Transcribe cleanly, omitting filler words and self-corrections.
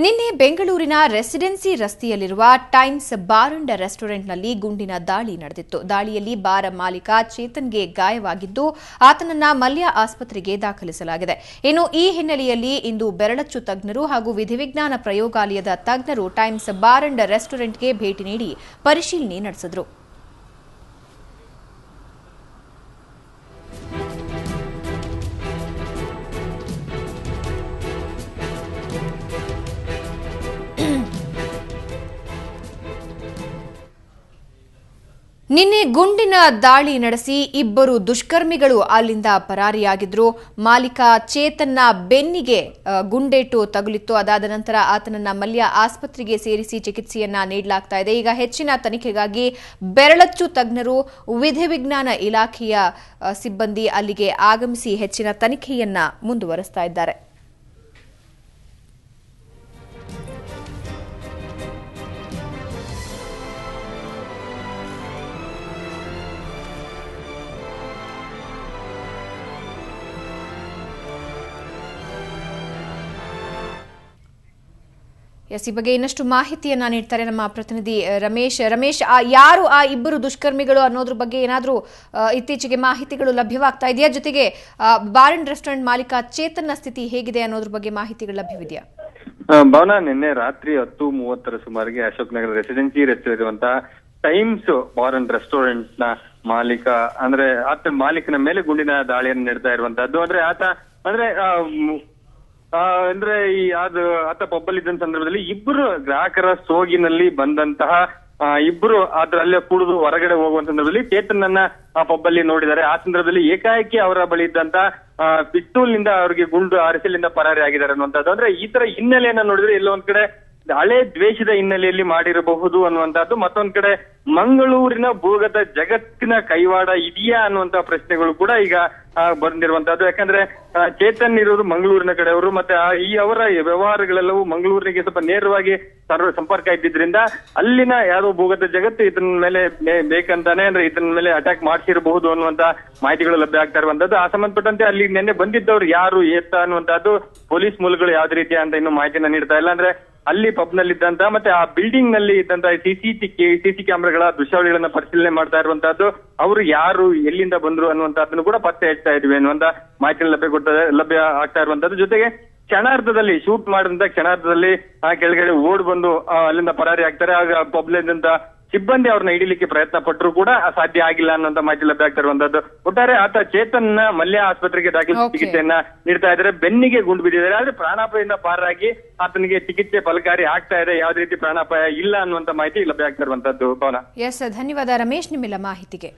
ನಿನ್ನೆ ಬೆಂಗಳೂರಿನ ರೆಸಿಡೆನ್ಸಿ ರಸ್ತೆಯಲ್ಲಿರುವ ಟೈಮ್ಸ್ ಬಾರ್ ಅಂಡ್ ರೆಸ್ಟೋರೆಂಟ್ನಲ್ಲಿ ಗುಂಡಿನ ದಾಳಿ ನಡೆದಿತ್ತು. ದಾಳಿಯಲ್ಲಿ ಬಾರ್ ಮಾಲೀಕ ಚೇತನ್ಗೆ ಗಾಯವಾಗಿದ್ದು ಆತನನ್ನ ಮಲ್ಯ ಆಸ್ಪತ್ರೆಗೆ ದಾಖಲಿಸಲಾಗಿದೆ. ಇನ್ನು ಈ ಹಿನ್ನೆಲೆಯಲ್ಲಿ ಇಂದು ಬೆರಳಚ್ಚು ತಜ್ಞರು ಹಾಗೂ ವಿಧಿವಿಜ್ಞಾನ ಪ್ರಯೋಗಾಲಯದ ತಜ್ಞರು ಟೈಮ್ಸ್ ಬಾರ್ ಅಂಡ್ ರೆಸ್ಟೋರೆಂಟ್ಗೆ ಭೇಟಿ ನೀಡಿ ಪರಿಶೀಲನೆ ನಡೆಸಿದರು. ನಿನ್ನೆ ಗುಂಡಿನ ದಾಳಿ ನಡೆಸಿ ಇಬ್ಬರು ದುಷ್ಕರ್ಮಿಗಳು ಅಲ್ಲಿಂದ ಪರಾರಿಯಾಗಿದ್ರು. ಮಾಲೀಕ ಚೇತನ್ನ ಬೆನ್ನಿಗೆ ಗುಂಡೇಟು ತಗುಲಿತ್ತು. ಅದಾದ ನಂತರ ಆತನನ್ನ ಮಲ್ಯ ಆಸ್ಪತ್ರೆಗೆ ಸೇರಿಸಿ ಚಿಕಿತ್ಸೆಯನ್ನ ನೀಡಲಾಗ್ತಾ ಇದೆ. ಈಗ ಹೆಚ್ಚಿನ ತನಿಖೆಗಾಗಿ ಬೆರಳಚ್ಚು ತಜ್ಞರು, ವಿಧಿವಿಜ್ಞಾನ ಇಲಾಖೆಯ ಸಿಬ್ಬಂದಿ ಅಲ್ಲಿಗೆ ಆಗಮಿಸಿ ಹೆಚ್ಚಿನ ತನಿಖೆಯನ್ನ ಮುಂದುವರೆಸ್ತಾ ಇದ್ದಾರೆ. ಈ ಬಗ್ಗೆ ಇನ್ನಷ್ಟು ಮಾಹಿತಿಯನ್ನ ನೀಡ್ತಾರೆ ನಮ್ಮ ಪ್ರತಿನಿಧಿ ರಮೇಶ್. ಯಾರು ಆ ಇಬ್ಬರು ದುಷ್ಕರ್ಮಿಗಳು ಅನ್ನೋದ್ರ ಬಗ್ಗೆ ಏನಾದರೂ ಇತ್ತೀಚೆಗೆ ಮಾಹಿತಿಗಳು ಲಭ್ಯವಾಗ್ತಾ ಇದೆಯಾ? ಜೊತೆಗೆ ಬಾರ್ ಅಂಡ್ ರೆಸ್ಟೋರೆಂಟ್ ಮಾಲೀಕ ಚೇತನ್ನ ಸ್ಥಿತಿ ಹೇಗಿದೆ ಅನ್ನೋದ್ರ ಬಗ್ಗೆ ಮಾಹಿತಿಗಳು ಲಭ್ಯವಿದೆಯಾ? ಭವನ ನಿನ್ನೆ ರಾತ್ರಿ 10:30 ಸುಮಾರಿಗೆ ಅಶೋಕ್ ನಗರ ರೆಸಿಡೆನ್ಸಿ ರಸ್ತೆಯಲ್ಲಿರುವಂತಹ ಟೈಮ್ಸ್ ಬಾರ್ ಅಂಡ್ ರೆಸ್ಟೋರೆಂಟ್ ನ ಮಾಲೀಕ ಆತ ಮಾಲೀಕನ ಮೇಲೆ ಗುಂಡಿನ ದಾಳಿಯನ್ನು ನಡೆಸ್ತಾ ಇರುವಂತಹದ್ದು. ಆತ ಪಬ್ಬಲ್ಲಿದ್ದ ಸಂದರ್ಭದಲ್ಲಿ ಇಬ್ಬರು ಗ್ರಾಹಕರ ಸೋಗಿನಲ್ಲಿ ಬಂದಂತಹ ಇಬ್ಬರು ಅಲ್ಲೇ ಕುಡಿದು ಹೊರಗಡೆ ಹೋಗುವ ಸಂದರ್ಭದಲ್ಲಿ ಚೇತನನ್ನ ಆ ಪಬ್ಬಲ್ಲಿ ನೋಡಿದ್ದಾರೆ. ಆ ಸಂದರ್ಭದಲ್ಲಿ ಏಕಾಏಕಿ ಅವರ ಬಳಿ ಇದ್ದಂತ ಪಿಸ್ತೂಲ್ ನಿಂದ ಅವರಿಗೆ ಗುಂಡು ಅರಸಲಿಂದ ಪರಾರಿ ಆಗಿದ್ದಾರೆ ಅನ್ನುವಂಥದ್ದು. ಈ ತರ ಹಿನ್ನೆಲೆಯನ್ನ ನೋಡಿದ್ರೆ ಎಲ್ಲೋ ಒಂದ್ ಕಡೆ ಹಳೆ ದ್ವೇಷದ ಹಿನ್ನೆಲೆಯಲ್ಲಿ ಮಾಡಿರಬಹುದು ಅನ್ನುವಂಥದ್ದು. ಮತ್ತೊಂದ್ ಕಡೆ ಮಂಗಳೂರಿನ ಭೂಗತ ಜಗತ್ತಿನ ಕೈವಾಡ ಇದೆಯಾ ಅನ್ನುವಂತ ಪ್ರಶ್ನೆಗಳು ಕೂಡ ಈಗ ಬಂದಿರುವಂತಹದ್ದು. ಯಾಕಂದ್ರೆ ಚೇತನ್ ಇರೋದು ಮಂಗಳೂರಿನ ಕಡೆಯವರು, ಮತ್ತೆ ಅವರ ವ್ಯವಹಾರಗಳೆಲ್ಲವೂ ಮಂಗಳೂರಿನಿಗೆ ಸ್ವಲ್ಪ ನೇರವಾಗಿ ಸಂಪರ್ಕ ಇದ್ದಿದ್ರಿಂದ ಅಲ್ಲಿನ ಯಾರೋ ಭೂಗತ ಜಗತ್ತು ಇದನ್ನ ಮೇಲೆ ಬೇಕಂತಾನೆ ಇದನ್ನ ಮೇಲೆ ಅಟ್ಯಾಕ್ ಮಾಡಿಸಿರಬಹುದು ಅನ್ನುವಂತ ಮಾಹಿತಿಗಳು ಲಭ್ಯ ಆಗ್ತಾ ಇರುವಂತದ್ದು. ಆ ಸಂಬಂಧಪಟ್ಟಂತೆ ಅಲ್ಲಿ ನಿನ್ನೆ ಬಂದಿದ್ದವರು ಯಾರು ಏತ ಅನ್ನುವಂತಹದ್ದು ಪೊಲೀಸ್ ಮೂಲಗಳು ಯಾವ್ದು ರೀತಿಯ ಅಂತ ಇನ್ನು ಮಾಹಿತಿನ ನೀಡ್ತಾ ಇಲ್ಲ. ಅಂದ್ರೆ ಅಲ್ಲಿ ಪಬ್ ನಲ್ಲಿ ಇದ್ದಂತ ಮತ್ತೆ ಆ ಬಿಲ್ಡಿಂಗ್ ನಲ್ಲಿ ಇದ್ದಂತ ಸಿಸಿ ಕ್ಯಾಮೆರಾಗಳ ದೃಶ್ಯಾವಳಿಗಳನ್ನ ಪರಿಶೀಲನೆ ಮಾಡ್ತಾ ಇರುವಂತಹದ್ದು. ಅವರು ಯಾರು ಎಲ್ಲಿಂದ ಬಂದ್ರು ಅನ್ನುವಂತಹದ್ದನ್ನು ಕೂಡ ಪತ್ತೆ ಹಚ್ತಾ ಇದ್ವಿ ಅನ್ನುವಂತ ಮಾಹಿತಿ ಲಭ್ಯ ಆಗ್ತಾ ಇರುವಂತದ್ದು. ಜೊತೆಗೆ ಕ್ಷಣಾರ್ಧದಲ್ಲಿ ಶೂಟ್ ಮಾಡಿದಂತ ಕ್ಷಣಾರ್ಧದಲ್ಲಿ ಕೆಳಗಡೆ ಓಡ್ ಬಂದು ಅಲ್ಲಿಂದ ಪರಾರಿ ಆಗ್ತಾರೆ. ಆಗ ಪಬ್ಲಿದ್ದಂತ ಸಿಬ್ಬಂದಿ ಅವ್ರನ್ನ ಹಿಡಿಲಿಕ್ಕೆ ಪ್ರಯತ್ನ ಪಟ್ಟರು ಕೂಡ ಸಾಧ್ಯ ಆಗಿಲ್ಲ ಅನ್ನೋಂತ ಮಾಹಿತಿ ಲಭ್ಯ ಆಗ್ತಾ ಇರುವಂತದ್ದು. ಒಟ್ಟಾರೆ ಆತ ಚೇತನ್ನ ಮಲ್ಯ ಆಸ್ಪತ್ರೆಗೆ ದಾಖಲಿಸಿ ಚಿಕಿತ್ಸೆಯನ್ನ ನೀಡ್ತಾ ಇದ್ದಾರೆ. ಬೆನ್ನಿಗೆ ಗುಂಡು ಬಿದ್ದಿದ್ದಾರೆ. ಆದ್ರೆ ಪ್ರಾಣಾಪಾಯದಿಂದ ಪಾರಾಗಿ ಆತನಿಗೆ ಚಿಕಿತ್ಸೆ ಫಲಕಾರಿ ಆಗ್ತಾ ಇದೆ. ಯಾವುದೇ ರೀತಿ ಪ್ರಾಣಾಪಾಯ ಇಲ್ಲ ಅನ್ನುವಂತ ಮಾಹಿತಿ ಲಭ್ಯ ಆಗ್ತಾ ಇರುವಂತದ್ದು. ಭವನ. ಧನ್ಯವಾದ ರಮೇಶ್ ನಿಮ್ಮೆಲ್ಲ ಮಾಹಿತಿಗೆ.